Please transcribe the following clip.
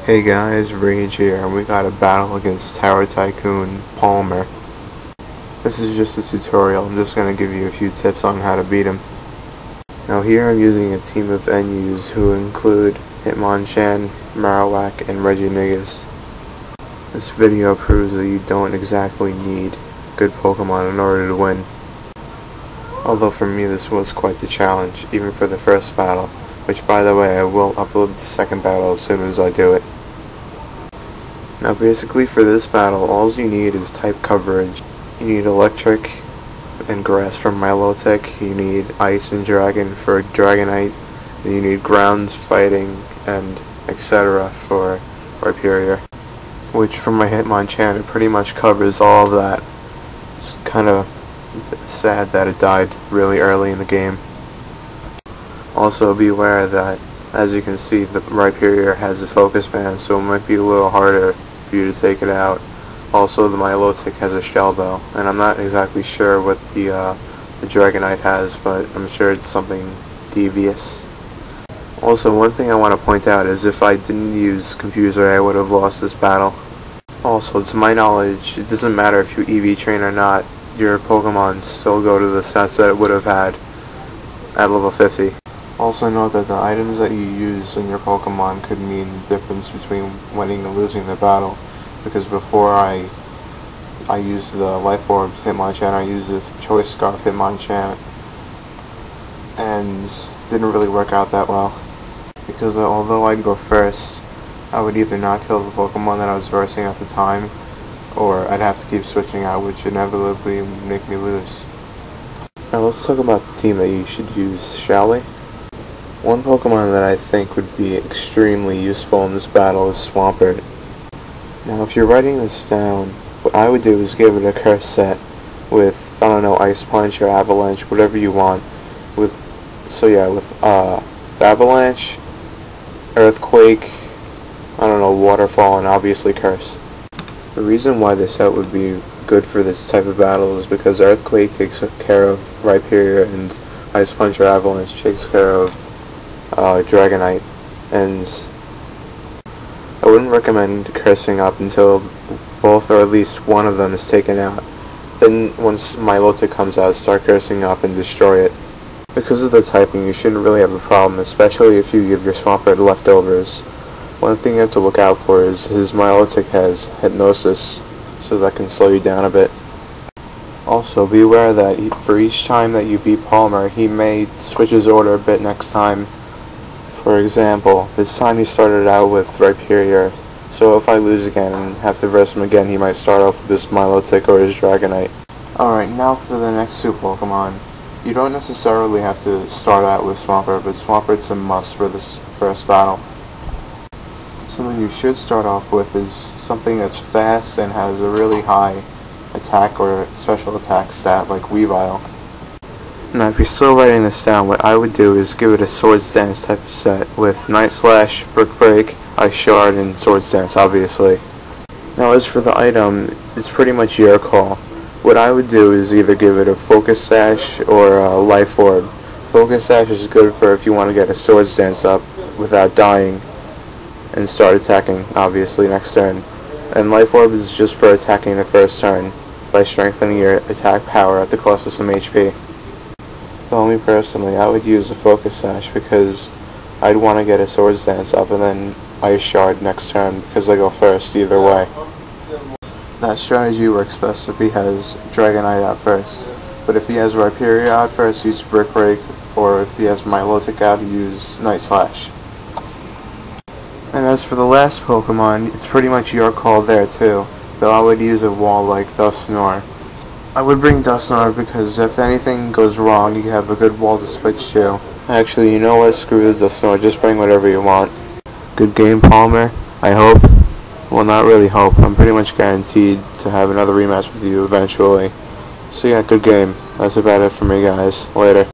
Hey guys, Rage here, and we got a battle against Tower Tycoon Palmer. This is just a tutorial. I'm just going to give you a few tips on how to beat him. Now here I'm using a team of NUs who include Hitmonchan, Marowak, and Regigigas. This video proves that you don't exactly need good Pokemon in order to win. Although for me this was quite the challenge, even for the first battle, which by the way I will upload the second battle as soon as I do it. Now basically for this battle, all you need is type coverage. You need electric and grass for Milotic, you need ice and dragon for Dragonite, and you need ground fighting and etc. for Rhyperior. Which for my Hitmonchan, it pretty much covers all of that. It's kind of sad that it died really early in the game. Also be aware that, as you can see, the Rhyperior has a focus band, so it might be a little harder for you to take it out. Also, the Milotic has a shell bell, and I'm not exactly sure what the Dragonite has, but I'm sure it's something devious. Also, one thing I want to point out is if I didn't use Confuser, I would have lost this battle. Also, to my knowledge, it doesn't matter if you EV train or not, your Pokemon still go to the stats that it would have had at level 50. Also note that the items that you use in your Pokemon could mean the difference between winning and losing the battle, because before I used the Life Orb Hitmonchan, I used this Choice Scarf Hitmonchan, and didn't really work out that well, because although I'd go first, I would either not kill the Pokemon that I was versing at the time, or I'd have to keep switching out, which inevitably would make me lose. Now let's talk about the team that you should use, shall we? One Pokemon that I think would be extremely useful in this battle is Swampert. Now if you're writing this down, what I would do is give it a curse set with, I don't know, Ice Punch or Avalanche, whatever you want. With Avalanche, Earthquake, I don't know, Waterfall, and obviously Curse. The reason why this set would be good for this type of battle is because Earthquake takes care of Rhyperior and Ice Punch or Avalanche takes care of Dragonite, and I wouldn't recommend cursing up until both or at least one of them is taken out. Then once Milotic comes out, start cursing up and destroy it. Because of the typing, you shouldn't really have a problem, especially if you give your Swampert leftovers. One thing you have to look out for is his Milotic has Hypnosis, so that can slow you down a bit. Also, be aware that for each time that you beat Palmer, he may switch his order a bit next time. For example, this time he started out with Rhyperior, so if I lose again and have to verse him again, he might start off with this Milotic or his Dragonite. Alright, now for the next two Pokemon. You don't necessarily have to start out with Swampert, but Swampert's a must for this first battle. Something you should start off with is something that's fast and has a really high attack or special attack stat like Weavile. Now if you're still writing this down, what I would do is give it a Swords Dance type of set with Night Slash, Brick Break, Ice Shard, and Swords Dance obviously. Now as for the item, it's pretty much your call. What I would do is either give it a Focus Sash or a Life Orb. Focus Sash is good for if you want to get a Swords Dance up without dying and start attacking obviously next turn. And Life Orb is just for attacking the first turn by strengthening your attack power at the cost of some HP. Though me personally, I would use a Focus Sash because I'd want to get a Swords Dance up and then Ice Shard next turn because I go first either way. That strategy works best if he has Dragonite out first, but if he has Rhyperior out first, use Brick Break, or if he has Milotic out, use Night Slash. And as for the last Pokemon, it's pretty much your call there too, though I would use a wall like Dusknoir. I would bring Dusknoir because if anything goes wrong, you have a good wall to switch to. Actually, you know what? Screw the Dusknoir, just bring whatever you want. Good game, Palmer, I hope. Well, not really hope. I'm pretty much guaranteed to have another rematch with you eventually. So yeah, good game. That's about it for me, guys. Later.